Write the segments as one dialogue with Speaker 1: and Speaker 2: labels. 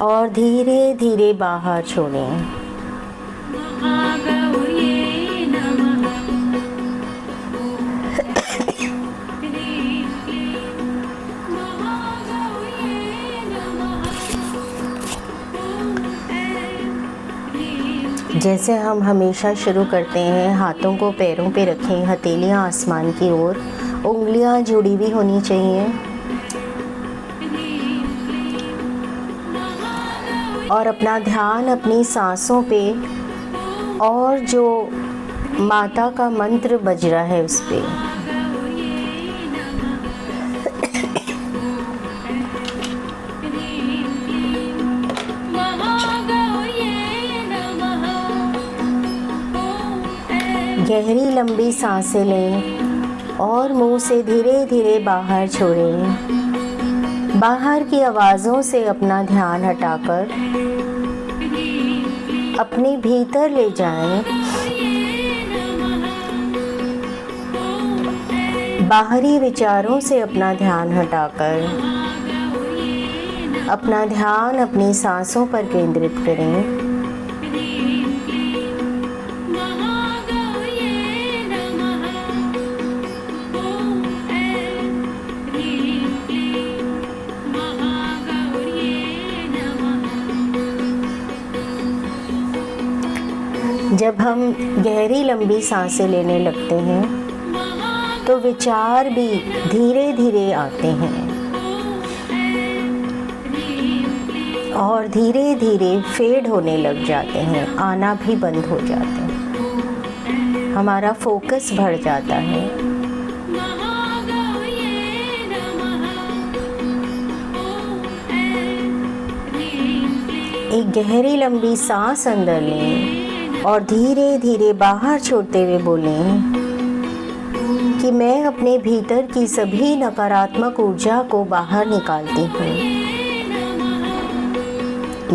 Speaker 1: और धीरे धीरे बाहर छोड़ें। जैसे हम हमेशा शुरू करते हैं, हाथों को पैरों पे रखें, हथेलियां आसमान की ओर, उंगलियां जुड़ी हुई होनी चाहिए और अपना ध्यान अपनी सांसों पे और जो माता का मंत्र बज रहा है उस पे। गहरी लंबी सांसें लें और मुंह से धीरे धीरे बाहर छोड़ें। बाहर की आवाज़ों से अपना ध्यान हटाकर अपने भीतर ले जाएं। बाहरी विचारों से अपना ध्यान हटाकर अपना ध्यान अपनी सांसों पर केंद्रित करें। जब हम गहरी लंबी सांसें लेने लगते हैं तो विचार भी धीरे धीरे आते हैं और धीरे धीरे फेड होने लग जाते हैं, आना भी बंद हो जाते हैं। हमारा फोकस बढ़ जाता है। एक गहरी लंबी सांस अंदर लें और धीरे धीरे बाहर छोड़ते हुए बोलें कि मैं अपने भीतर की सभी नकारात्मक ऊर्जा को बाहर निकालती हूँ।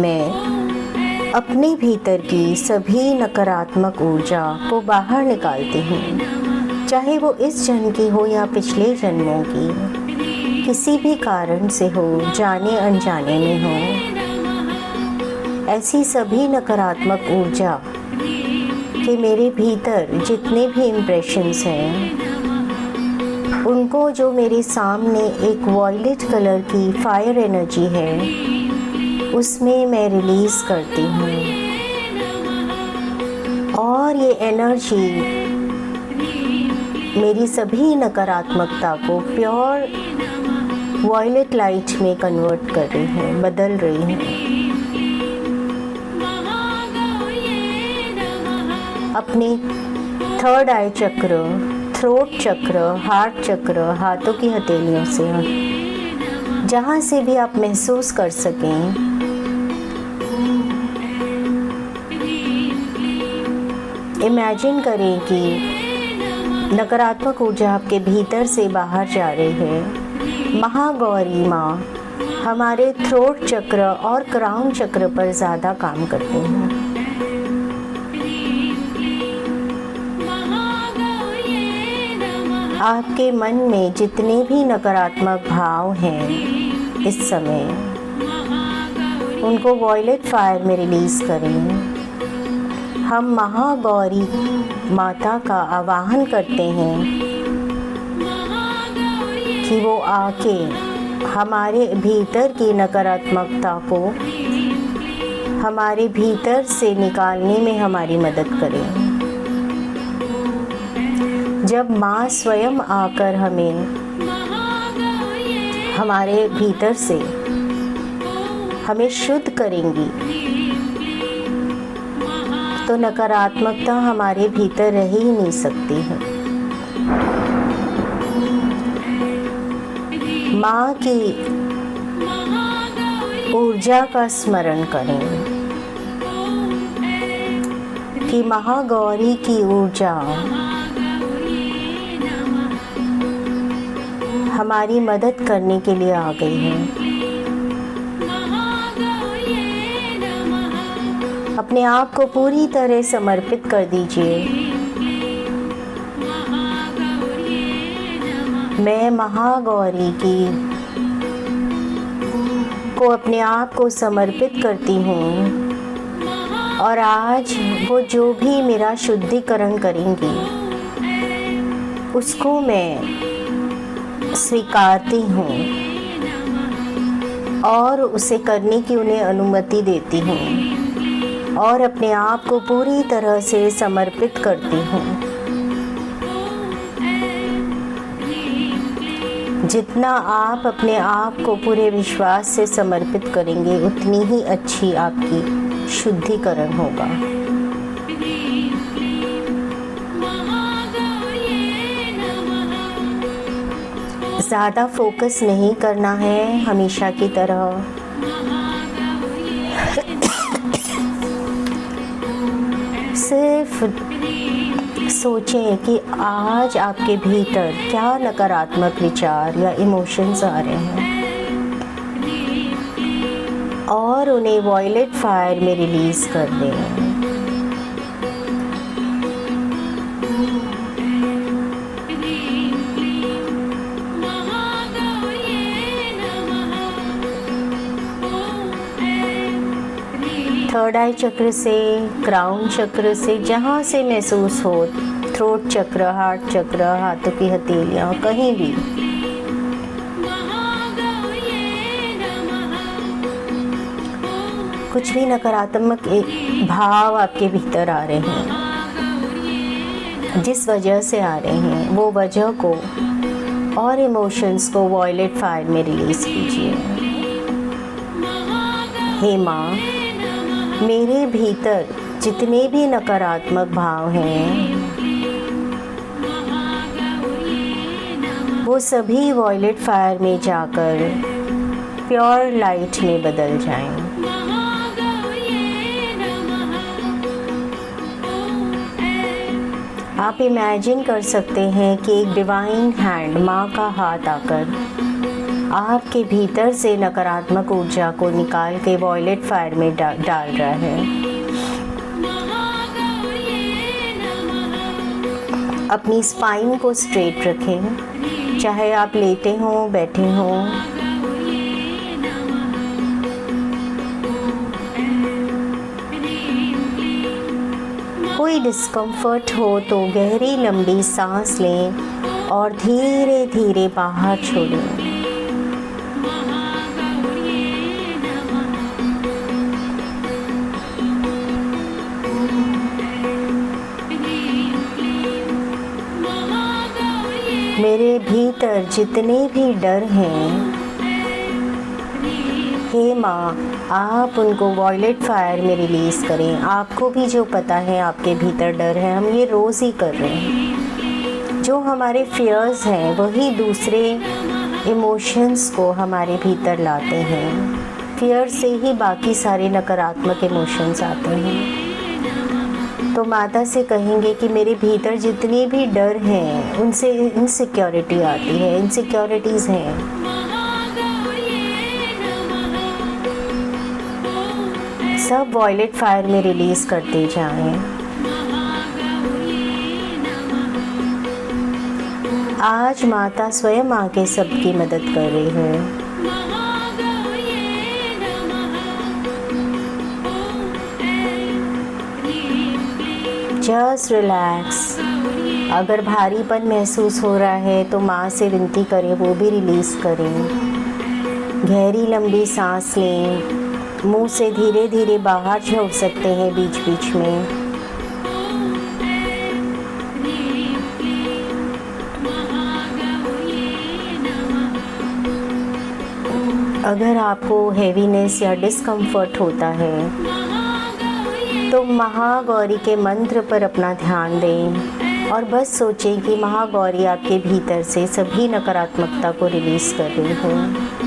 Speaker 1: मैं अपने भीतर की सभी नकारात्मक ऊर्जा को बाहर निकालती हूँ, चाहे वो इस जन्म की हो या पिछले जन्मों की, किसी भी कारण से हो, जाने अनजाने में हो। ऐसी सभी नकारात्मक ऊर्जा कि मेरे भीतर जितने भी इम्प्रेशंस हैं उनको, जो मेरे सामने एक वॉयलेट कलर की फायर एनर्जी है, उसमें मैं रिलीज़ करती हूँ और ये एनर्जी मेरी सभी नकारात्मकता को प्योर वॉयलेट लाइट में कन्वर्ट कर रही है, बदल रही है। अपने थर्ड आई चक्र, थ्रोट चक्र, हार्ट चक्र, हाथों की हथेलियों से, जहाँ से भी आप महसूस कर सकें, इमेजिन करें कि नकारात्मक ऊर्जा आपके भीतर से बाहर जा रही है। महागौरी माँ हमारे थ्रोट चक्र और क्राउन चक्र पर ज़्यादा काम करते हैं। आपके मन में जितने भी नकारात्मक भाव हैं इस समय, उनको वॉयलेट फायर में रिलीज़ करें। हम महागौरी माता का आवाहन करते हैं कि वो आके हमारे भीतर की नकारात्मकता को हमारे भीतर से निकालने में हमारी मदद करें। जब माँ स्वयं आकर हमारे भीतर से हमें शुद्ध करेंगी तो नकारात्मकता हमारे भीतर रह ही नहीं सकती है। माँ की ऊर्जा का स्मरण करें कि महागौरी की ऊर्जा हमारी मदद करने के लिए आ गई है। अपने आप को पूरी तरह समर्पित कर दीजिए। मैं महागौरी की को अपने आप को समर्पित करती हूँ और आज वो जो भी मेरा शुद्धिकरण करेंगी उसको मैं स्वीकारती हूँ और उसे करने की उन्हें अनुमति देती हूँ और अपने आप को पूरी तरह से समर्पित करती हूँ। जितना आप अपने आप को पूरे विश्वास से समर्पित करेंगे उतनी ही अच्छी आपकी शुद्धिकरण होगा। ज़्यादा फोकस नहीं करना है हमेशा की तरह। सिर्फ सोचें कि आज आपके भीतर क्या नकारात्मक विचार या इमोशंस आ रहे हैं और उन्हें वॉयलेट फायर में रिलीज़ कर दें। थर्ड आई चक्र से, क्राउन चक्र से, जहाँ से महसूस हो, थ्रोट चक्र, हार्ट चक्र, हाथों की हथेलियाँ, कहीं भी कुछ भी नकारात्मक भाव आपके भीतर आ रहे हैं, जिस वजह से आ रहे हैं वो वजह को और इमोशंस को वॉयलेट फायर में रिलीज़ कीजिए। हे माँ, मेरे भीतर जितने भी नकारात्मक भाव हैं वो सभी वॉयलेट फायर में जाकर प्योर लाइट में बदल जाएं। आप इमेजिन कर सकते हैं कि एक डिवाइन हैंड, माँ का हाथ आकर आपके भीतर से नकारात्मक ऊर्जा को निकाल के वॉयलेट फायर में डाल रहा है। अपनी स्पाइन को स्ट्रेट रखें, चाहे आप लेटे हों, बैठे हों। कोई डिस्कम्फर्ट हो तो गहरी लंबी सांस लें और धीरे धीरे बाहर छोड़ें। मेरे भीतर जितने भी डर हैं, हे माँ, आप उनको वॉयलेट फायर में रिलीज़ करें। आपको भी जो पता है आपके भीतर डर है, हम ये रोज़ ही कर रहे हैं। जो हमारे फियर्स हैं वही दूसरे इमोशंस को हमारे भीतर लाते हैं। फियर से ही बाकी सारे नकारात्मक इमोशंस आते हैं। तो माता से कहेंगे कि मेरे भीतर जितने भी डर हैं उनसे इनसिक्योरिटी आती है, इनसिक्योरिटीज़ हैं। सब वॉयलेट फायर में रिलीज़ करते जाएं। आज माता स्वयं आके सबकी मदद कर रही है। Just relax. अगर भारीपन महसूस हो रहा है तो माँ से विनती करें वो भी रिलीज़ करें। गहरी लंबी सांस लें, मुंह से धीरे धीरे बाहर छोड़ सकते हैं बीच बीच में। अगर आपको हैवीनेस या डिस्कम्फर्ट होता है तो महागौरी के मंत्र पर अपना ध्यान दें और बस सोचें कि महागौरी आपके भीतर से सभी नकारात्मकता को रिलीज़ कर रही है।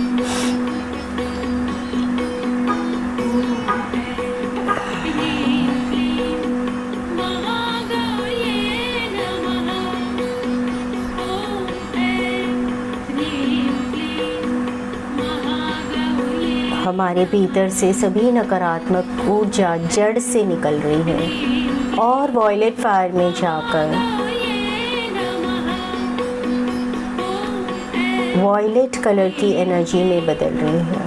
Speaker 1: हमारे भीतर से सभी नकारात्मक ऊर्जा जड़ से निकल रही है और वॉयलेट फायर में जाकर वॉयलेट कलर की एनर्जी में बदल रही है।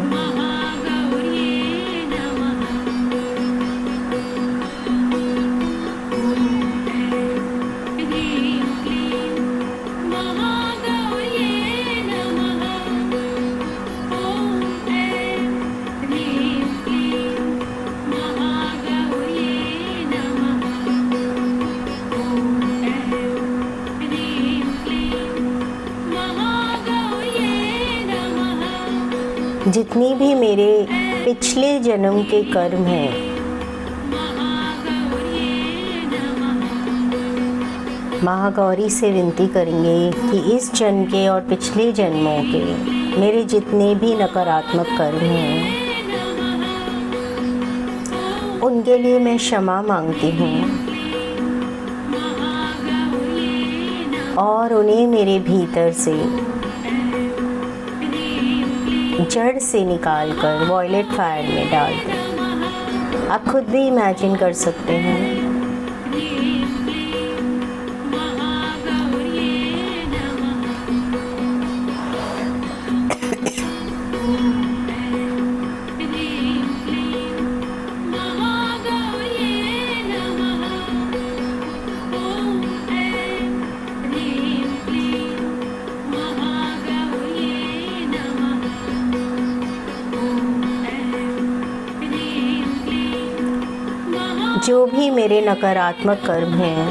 Speaker 1: जितनी भी मेरे पिछले जन्म के कर्म हैं, महागौरी से विनती करेंगे कि इस जन्म के और पिछले जन्मों के मेरे जितने भी नकारात्मक कर्म हैं, उनके लिए मैं क्षमा मांगती हूँ और उन्हें मेरे भीतर से जड़ से निकाल कर वॉयलेट फायर में डाल दें। आप खुद भी इमेजिन कर सकते हैं। जो भी मेरे नकारात्मक कर्म हैं,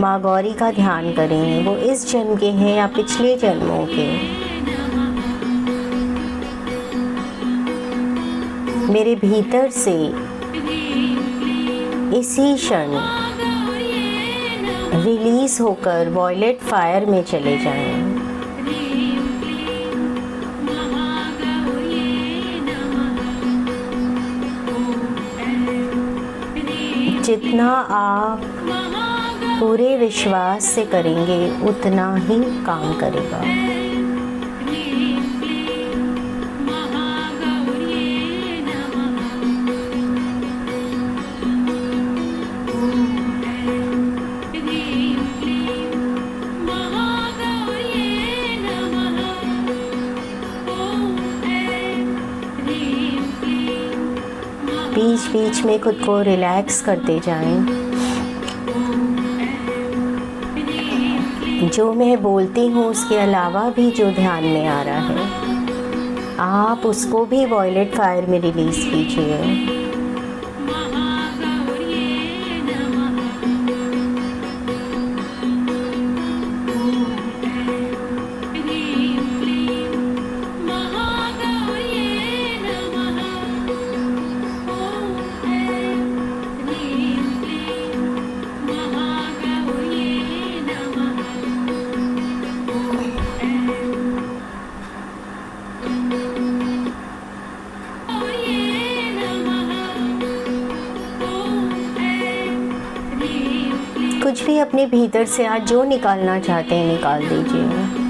Speaker 1: माँ गौरी का ध्यान करें, वो इस जन्म के हैं या पिछले जन्मों के। मेरे भीतर से इसी क्षण रिलीज होकर वॉयलेट फायर में चले जाएं। जितना आप पूरे विश्वास से करेंगे उतना ही काम करेगा। बीच बीच में खुद को रिलैक्स करते जाएं। जो मैं बोलती हूँ उसके अलावा भी जो ध्यान में आ रहा है, आप उसको भी वॉयलेट फायर में रिलीज कीजिए। कुछ भी अपने भीतर से आज जो निकालना चाहते हैं निकाल दीजिए।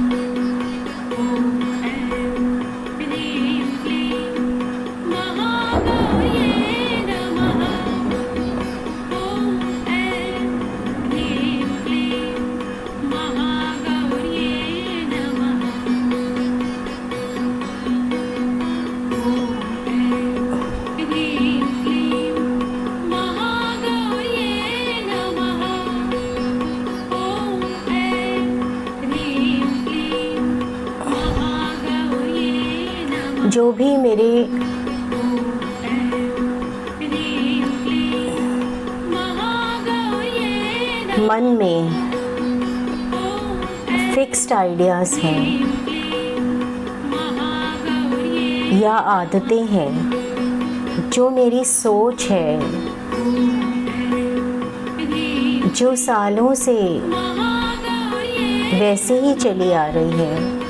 Speaker 1: जो भी मेरे मन में फिक्स्ड आइडियाज़ हैं या आदतें हैं, जो मेरी सोच है, जो सालों से वैसे ही चली आ रही है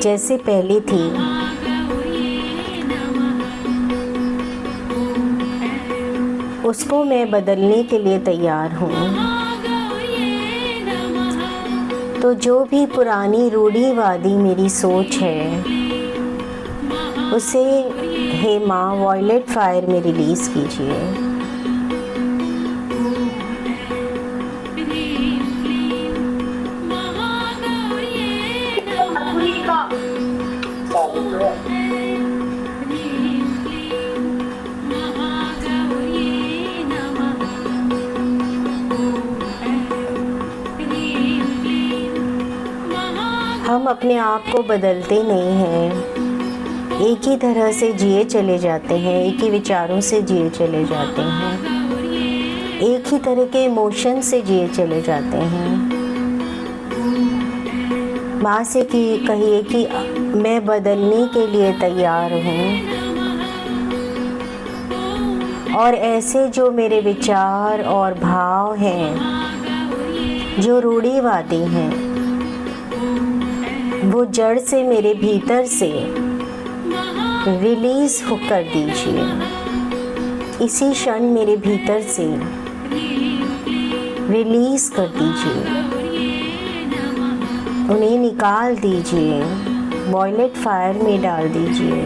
Speaker 1: जैसे पहले थी, उसको मैं बदलने के लिए तैयार हूँ। तो जो भी पुरानी रूढ़िवादी मेरी सोच है, उसे हे माँ वॉयलेट फायर में रिलीज़ कीजिए। हम अपने आप को बदलते नहीं हैं, एक ही तरह से जिए चले जाते हैं, एक ही विचारों से जिए चले जाते हैं, एक ही तरह के इमोशन से जिए चले जाते हैं। माँ से कहिए कि मैं बदलने के लिए तैयार हूँ, और ऐसे जो मेरे विचार और भाव हैं, जो रूढ़िवादी हैं, वो जड़ से मेरे भीतर से रिलीज कर दीजिए। इसी क्षण मेरे भीतर से रिलीज कर दीजिए, उन्हें निकाल दीजिए, वॉयलेट फायर में डाल दीजिए।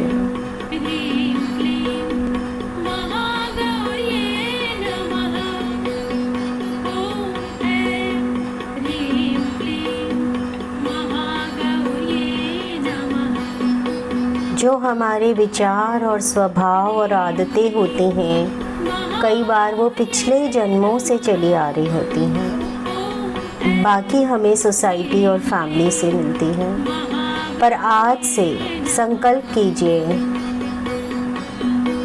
Speaker 1: जो हमारे विचार और स्वभाव और आदतें होती हैं, कई बार वो पिछले जन्मों से चली आ रही होती हैं, बाकी हमें सोसाइटी और फैमिली से मिलती हैं। पर आज से संकल्प कीजिए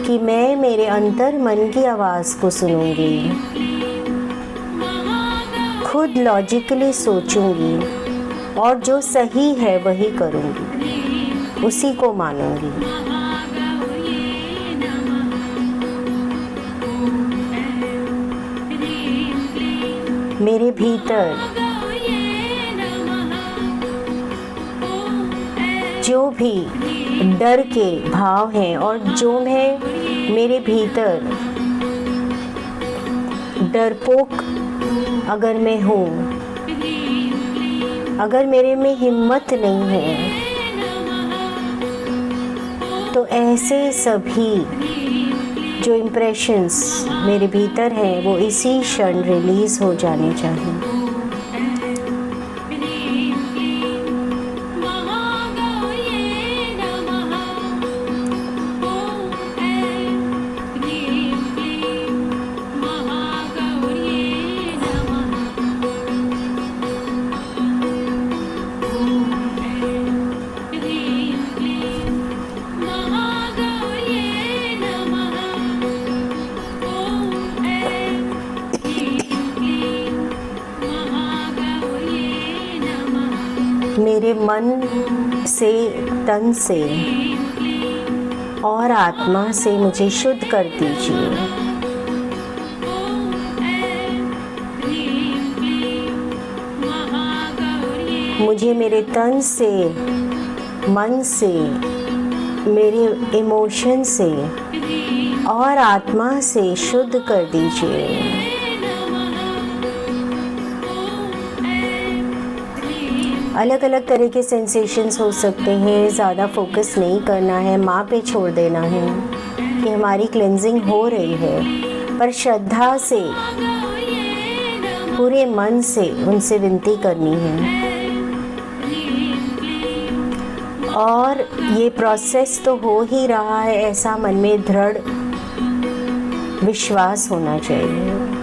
Speaker 1: कि मैं मेरे अंतर मन की आवाज़ को सुनूंगी, खुद लॉजिकली सोचूंगी और जो सही है वही करूंगी, उसी को मानूंगी। मेरे भीतर जो भी डर के भाव हैं और जो मेरे भीतर डरपोक अगर मैं हूँ, अगर मेरे में हिम्मत नहीं है, तो ऐसे सभी जो इम्प्रेशंस मेरे भीतर हैं वो इसी क्षण रिलीज हो जाने चाहिए। मेरे मन से, तन से और आत्मा से मुझे शुद्ध कर दीजिए। मुझे मेरे तन से, मन से, मेरे इमोशन से और आत्मा से शुद्ध कर दीजिए। अलग अलग तरह के सेंसेशंस हो सकते हैं, ज़्यादा फोकस नहीं करना है, माँ पे छोड़ देना है कि हमारी क्लेंजिंग हो रही है, पर श्रद्धा से, पूरे मन से उनसे विनती करनी है। और ये प्रोसेस तो हो ही रहा है, ऐसा मन में दृढ़ विश्वास होना चाहिए।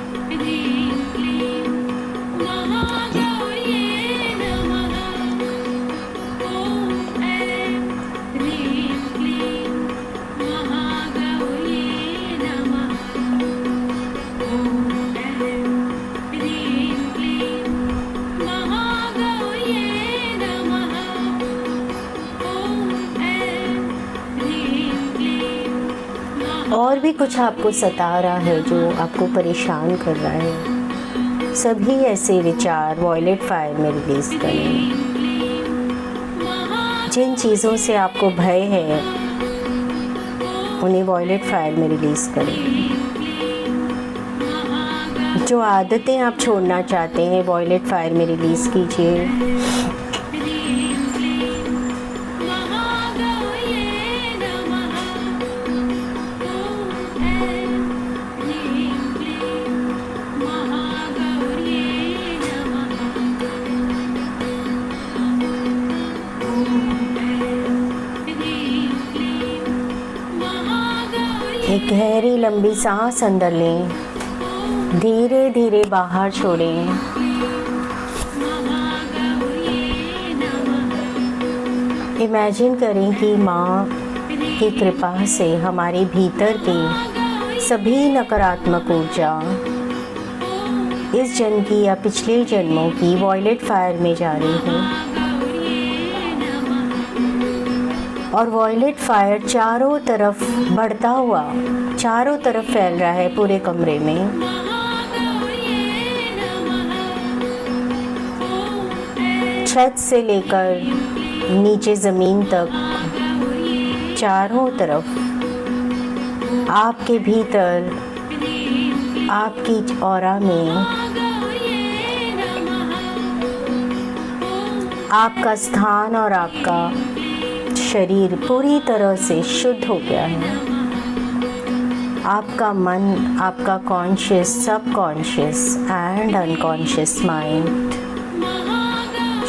Speaker 1: और भी कुछ आपको सता रहा है, जो आपको परेशान कर रहा है, सभी ऐसे विचार वॉयलेट फायर में रिलीज करें। जिन चीज़ों से आपको भय है उन्हें वॉयलेट फायर में रिलीज करें। जो आदतें आप छोड़ना चाहते हैं वॉयलेट फायर में रिलीज कीजिए। एक गहरी लंबी सांस अंदर लें, धीरे धीरे बाहर छोड़ें। इमेजिन करें कि माँ की कृपा से हमारे भीतर की सभी नकारात्मक ऊर्जा इस जन्म की या पिछले जन्मों की वॉयलेट फायर में जा रही है। और वॉयलेट फायर चारों तरफ बढ़ता हुआ चारों तरफ फैल रहा है पूरे कमरे में। छत से लेकर नीचे ज़मीन तक चारों तरफ आपके भीतर, आपकी ऑरा में आपका स्थान और आपका शरीर पूरी तरह से शुद्ध हो गया है। आपका मन, आपका कॉन्शियस, सब कॉन्शियस एंड अनकॉन्शियस माइंड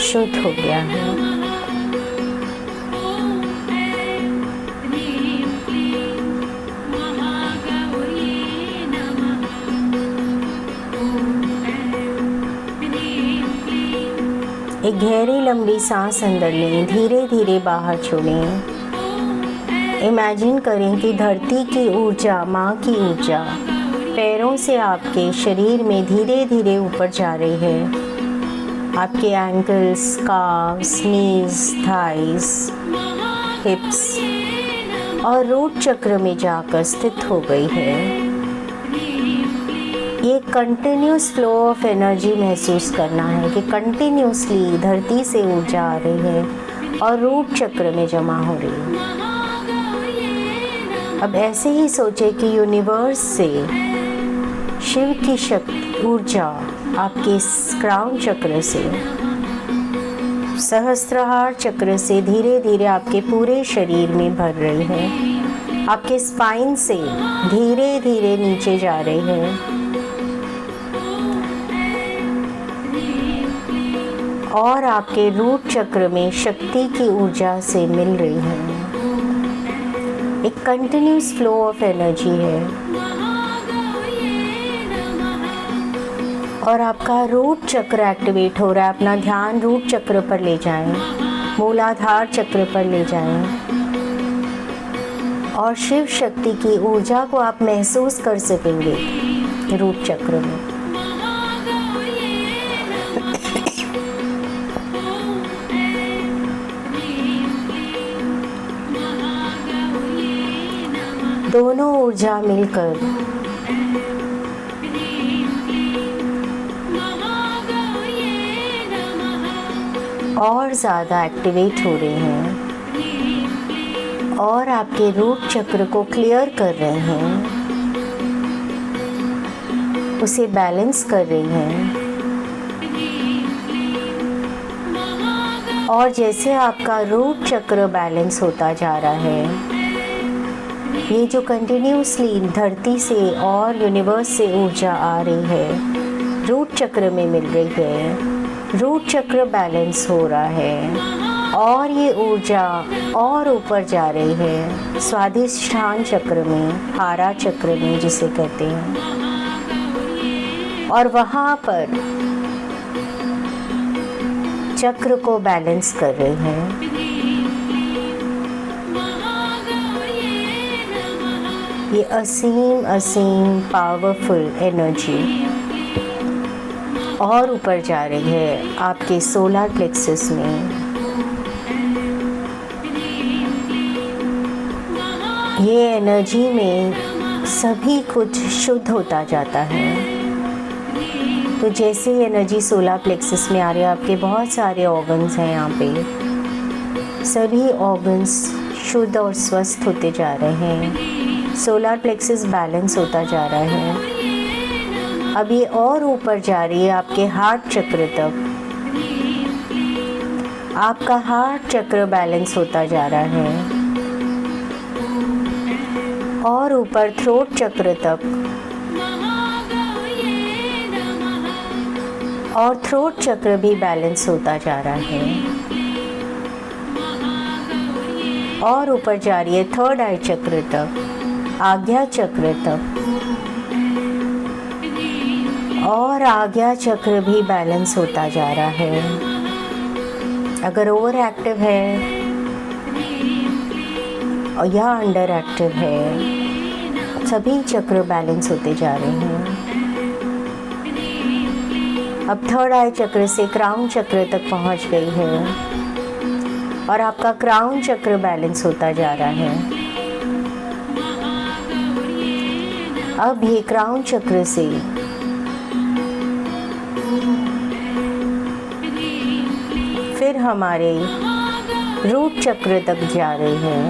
Speaker 1: शुद्ध हो गया है। एक गहरी लंबी सांस अंदर लें, धीरे धीरे बाहर छोड़ें। इमेजिन करें कि धरती की ऊर्जा, माँ की ऊर्जा पैरों से आपके शरीर में धीरे धीरे ऊपर जा रही है। आपके एंकल्स, काफ्स, नीज, थाइस, हिप्स और रूट चक्र में जाकर स्थित हो गई है। ये कंटिन्यूस फ्लो ऑफ एनर्जी महसूस करना है कि कंटिन्यूसली धरती से ऊर्जा आ रही है और रूट चक्र में जमा हो रही है। अब ऐसे ही सोचे कि यूनिवर्स से शिव की शक्ति, ऊर्जा आपके क्राउन चक्र से, सहस्त्रहार चक्र से धीरे धीरे आपके पूरे शरीर में भर रही है। आपके स्पाइन से धीरे धीरे नीचे जा रही है और आपके रूट चक्र में शक्ति की ऊर्जा से मिल रही है। एक कंटिन्यूस फ्लो ऑफ एनर्जी है और आपका रूट चक्र एक्टिवेट हो रहा है। अपना ध्यान रूट चक्र पर ले जाएं, मूलाधार चक्र पर ले जाएं और शिव शक्ति की ऊर्जा को आप महसूस कर सकेंगे रूट चक्र में। दोनों ऊर्जा मिलकर और ज़्यादा एक्टिवेट हो रहे हैं और आपके रूट चक्र को क्लियर कर रहे हैं, उसे बैलेंस कर रही हैं। और जैसे आपका रूट चक्र बैलेंस होता जा रहा है, ये जो कंटिन्यूसली धरती से और यूनिवर्स से ऊर्जा आ रही है, रूट चक्र में मिल रही है, रूट चक्र बैलेंस हो रहा है और ये ऊर्जा और ऊपर जा रही है स्वाधिष्ठान चक्र में, हारा चक्र में जिसे कहते हैं, और वहाँ पर चक्र को बैलेंस कर रहे हैं। ये असीम असीम पावरफुल एनर्जी और ऊपर जा रही है आपके सोलर प्लेक्सस में। ये एनर्जी में सभी कुछ शुद्ध होता जाता है। तो जैसे एनर्जी सोलर प्लेक्सस में आ रही है, आपके बहुत सारे ऑर्गन्स हैं यहाँ पे, सभी ऑर्गन्स शुद्ध और स्वस्थ होते जा रहे हैं। सोलर प्लेक्सस बैलेंस होता जा रहा है। अब ये और ऊपर जा रही है आपके हार्ट चक्र तक। आपका हार्ट चक्र बैलेंस होता जा रहा है और ऊपर थ्रोट चक्र तक, और थ्रोट चक्र भी बैलेंस होता जा रहा है और ऊपर जा रही है थर्ड आई चक्र तक, आज्ञा चक्र तक, और आज्ञा चक्र भी बैलेंस होता जा रहा है। अगर ओवर एक्टिव है और या अंडर एक्टिव है, सभी चक्र बैलेंस होते जा रहे हैं। अब थर्ड आई चक्र से क्राउन चक्र तक पहुंच गई है और आपका क्राउन चक्र बैलेंस होता जा रहा है। अब ये क्राउन चक्र से फिर हमारे रूट चक्र तक जा रहे हैं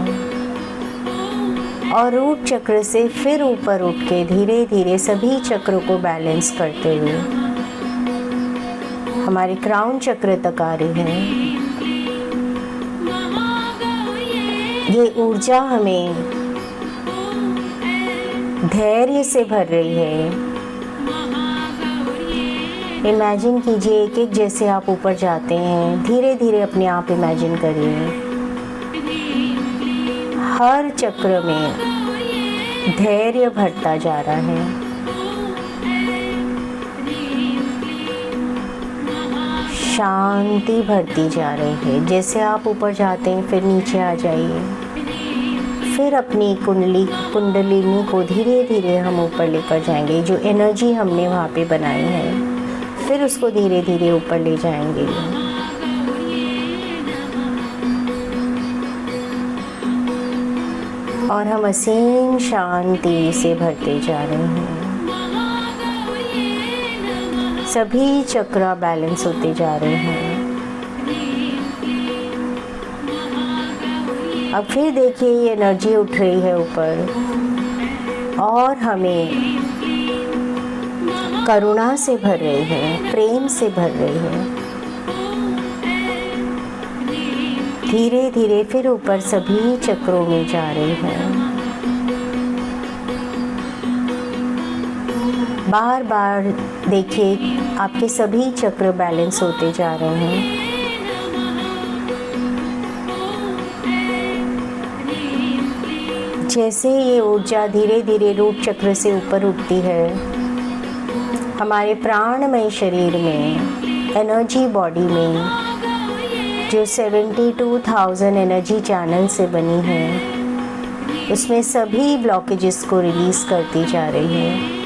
Speaker 1: और रूट चक्र से फिर ऊपर उठ के धीरे धीरे सभी चक्रों को बैलेंस करते हुए हमारे क्राउन चक्र तक आ रही है। ये ऊर्जा हमें धैर्य से भर रही है। इमेजिन कीजिए एक एक जैसे आप ऊपर जाते हैं, धीरे धीरे अपने आप इमेजिन करिए हर चक्र में धैर्य भरता जा रहा है। शांति भरती जा रही है। जैसे आप ऊपर जाते हैं फिर नीचे आ जाइए, फिर अपनी कुंडलिनी को धीरे धीरे हम ऊपर लेकर जाएंगे। जो एनर्जी हमने वहाँ पे बनाई है फिर उसको धीरे धीरे ऊपर ले जाएंगे। और हम असीम शांति से भरते जा रहे हैं। सभी चक्र बैलेंस होते जा रहे हैं। अब फिर देखिए ये एनर्जी उठ रही है ऊपर और हमें करुणा से भर रही है, प्रेम से भर रही है। धीरे धीरे फिर ऊपर सभी चक्रों में जा रही है। बार बार देखिए आपके सभी चक्र बैलेंस होते जा रहे हैं। जैसे ये ऊर्जा धीरे धीरे रूट चक्र से ऊपर उठती है, हमारे प्राणमय शरीर में, एनर्जी बॉडी में जो 72,000 एनर्जी चैनल से बनी है, उसमें सभी ब्लॉकेजेस को रिलीज़ करती जा रही है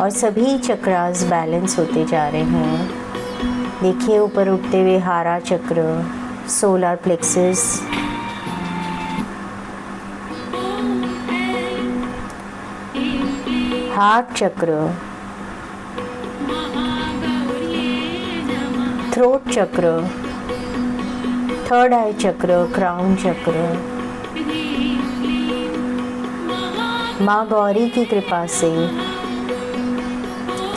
Speaker 1: और सभी चक्रास बैलेंस होते जा रहे हैं। देखिए ऊपर उठते हुए हारा चक्र, सोलर प्लेक्सस, हार्ट चक्र, थ्रोट चक्र, थर्ड आई चक्र, क्राउन चक्र। माँ गौरी की कृपा से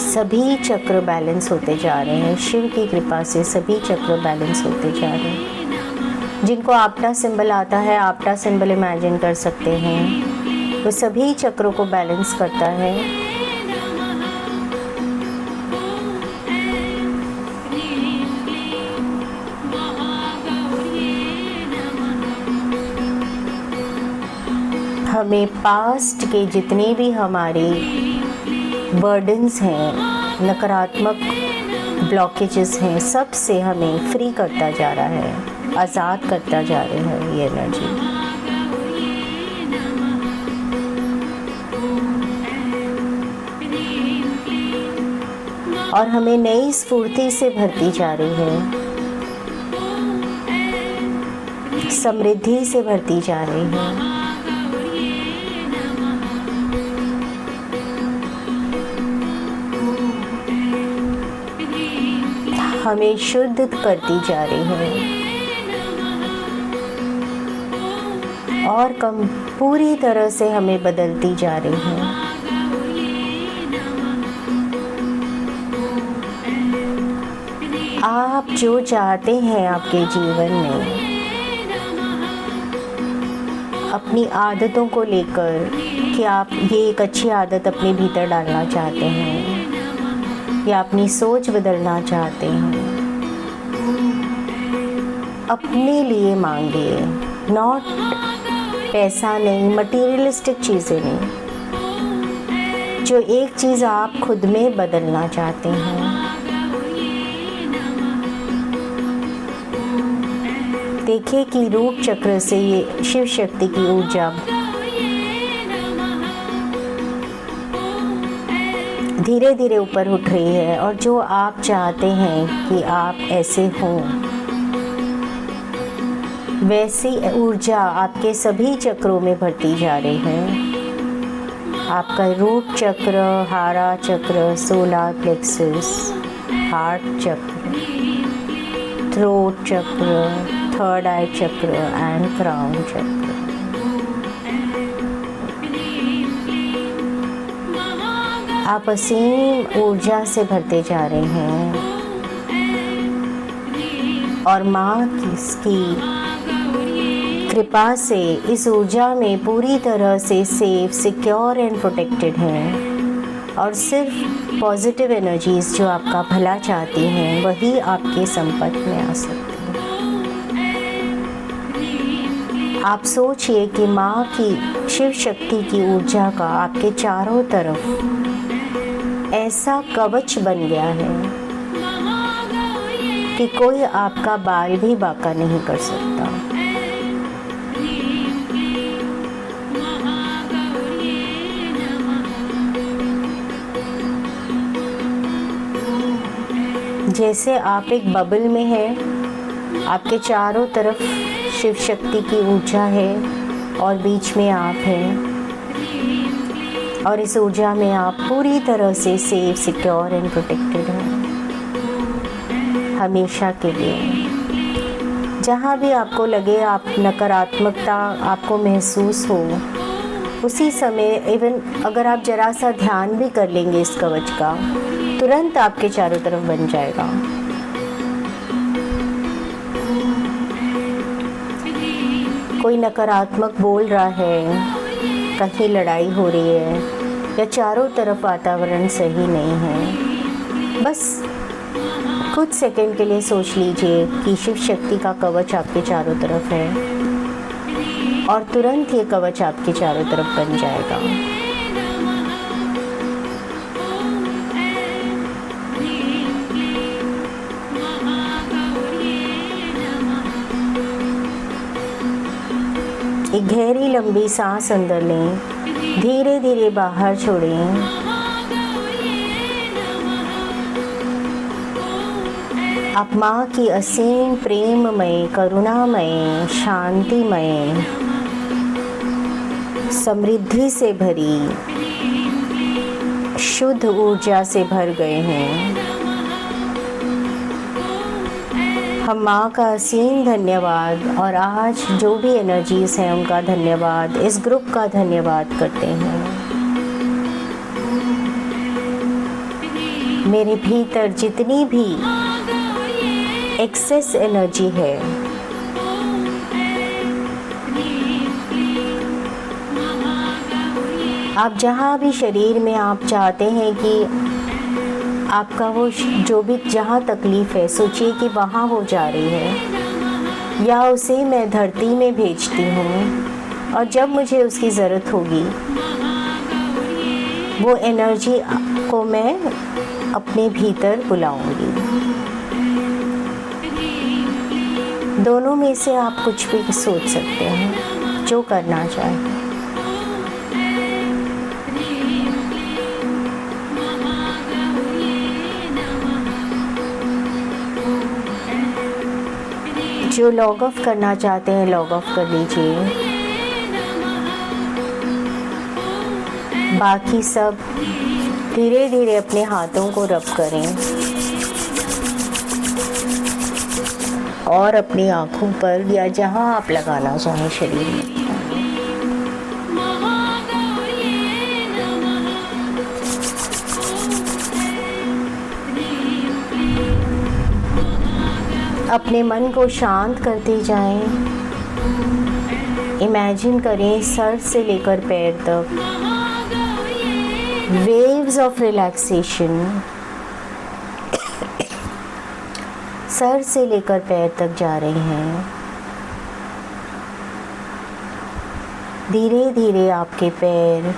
Speaker 1: सभी चक्र बैलेंस होते जा रहे हैं। शिव की कृपा से सभी चक्र बैलेंस होते जा रहे हैं। जिनको आपटा सिंबल आता है, आपटा सिंबल इमेजिन कर सकते हैं, वो सभी चक्रों को बैलेंस करता है। हमें पास्ट के जितने भी हमारे बर्डन्स हैं, नकारात्मक ब्लॉकेजेस हैं, सब से हमें फ्री करता जा रहा है, आज़ाद करता जा रहा है ये एनर्जी। और हमें नई स्फूर्ति से भरती जा रही है, समृद्धि से भरती जा रही है। हमें शुद्ध करती जा रही है और पूरी तरह से हमें बदलती जा रही है। आप जो चाहते हैं आपके जीवन में, अपनी आदतों को लेकर कि आप ये एक अच्छी आदत अपने भीतर डालना चाहते हैं या अपनी सोच बदलना चाहते हैं, अपने लिए मांगिए। नॉट पैसा नहीं, मटीरियलिस्टिक चीज़ें नहीं, जो एक चीज़ आप खुद में बदलना चाहते हैं। देखिए कि रूट चक्र से ये शिव शक्ति की ऊर्जा धीरे धीरे ऊपर उठ रही है और जो आप चाहते हैं कि आप ऐसे हों, वैसी ऊर्जा आपके सभी चक्रों में भरती जा रही है। आपका रूट चक्र, हारा चक्र, सोलार प्लेक्सस, हार्ट चक्र, थ्रोट चक्र, थर्ड आई चक्र एंड क्राउन चक्र। आप असीम ऊर्जा से भरते जा रहे हैं और माँ की कृपा से इस ऊर्जा में पूरी तरह से सेफ, सिक्योर एंड प्रोटेक्टेड हैं और सिर्फ पॉजिटिव एनर्जीज जो आपका भला चाहती हैं वही आपके संपर्क में आ सकती हैं। आप सोचिए कि माँ की शिव शक्ति की ऊर्जा का आपके चारों तरफ ऐसा कवच बन गया है कि कोई आपका बाल भी बांका नहीं कर सकता। जैसे आप एक बबल में हैं, आपके चारों तरफ शिव शक्ति की ऊर्जा है और बीच में आप हैं और इस ऊर्जा में आप पूरी तरह से सेफ, सिक्योर एंड प्रोटेक्टेड हैं हमेशा के लिए। जहाँ भी आपको लगे आप नकारात्मकता आपको महसूस हो, उसी समय इवन अगर आप जरा सा ध्यान भी कर लेंगे इस कवच का, तुरंत आपके चारों तरफ बन जाएगा। कोई नकारात्मक बोल रहा है, कहीं लड़ाई हो रही है या चारों तरफ वातावरण सही नहीं है, बस कुछ सेकंड के लिए सोच लीजिए कि शिव शक्ति का कवच आपके चारों तरफ है और तुरंत ये कवच आपके चारों तरफ बन जाएगा। एक गहरी लंबी सांस अंदर लें, धीरे धीरे बाहर छोड़ें। आप माँ की असीम प्रेममय, करुणामय, शांतिमय, समृद्धि से भरी शुद्ध ऊर्जा से भर गए हैं। हम माँ का असीम धन्यवाद और आज जो भी एनर्जीज़ हैं उनका धन्यवाद, इस ग्रुप का धन्यवाद करते हैं। मेरे भीतर जितनी भी एक्सेस एनर्जी है आप जहाँ भी शरीर में आप चाहते हैं कि आपका वो जो भी जहाँ तकलीफ़ है, सोचिए कि वहाँ वो जा रही है या उसे मैं धरती में भेजती हूँ और जब मुझे उसकी ज़रूरत होगी वो एनर्जी को मैं अपने भीतर बुलाऊंगी। दोनों में से आप कुछ भी सोच सकते हैं, जो करना चाहें। जो लॉग ऑफ करना चाहते हैं लॉग ऑफ कर लीजिए। बाकी सब धीरे धीरे अपने हाथों को रब करें और अपनी आँखों पर या जहाँ आप लगाना चाहें शरीर में। अपने मन को शांत करते जाएं। इमेजिन करें सर से लेकर पैर तक वेव्स ऑफ रिलैक्सेशन, सर से लेकर पैर तक जा रहे हैं। धीरे धीरे आपके पैर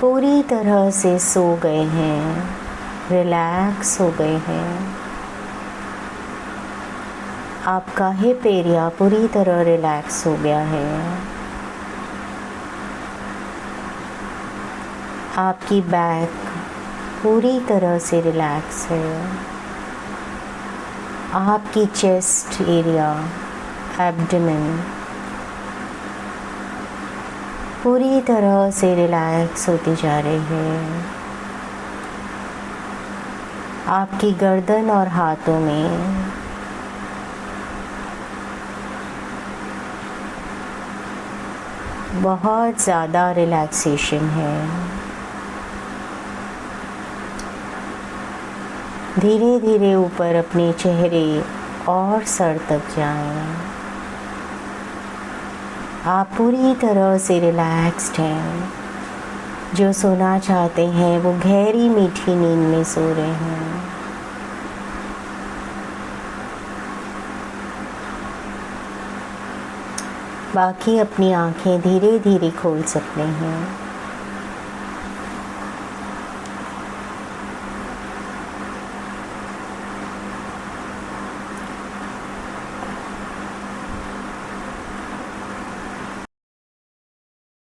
Speaker 1: पूरी तरह से सो गए हैं, रिलैक्स हो गए हैं। आपका हिप एरिया पूरी तरह रिलैक्स हो गया है। आपकी बैक पूरी तरह से रिलैक्स है। आपकी चेस्ट एरिया, एब्डोमेन पूरी तरह से रिलैक्स होती जा रही है। आपकी गर्दन और हाथों में बहुत ज़्यादा रिलैक्सेशन है। धीरे धीरे ऊपर अपने चेहरे और सर तक जाएं। आप पूरी तरह से रिलैक्स्ड हैं। जो सोना चाहते हैं वो गहरी मीठी नींद में सो रहे हैं। बाकी अपनी आंखें धीरे धीरे खोल सकते हैं।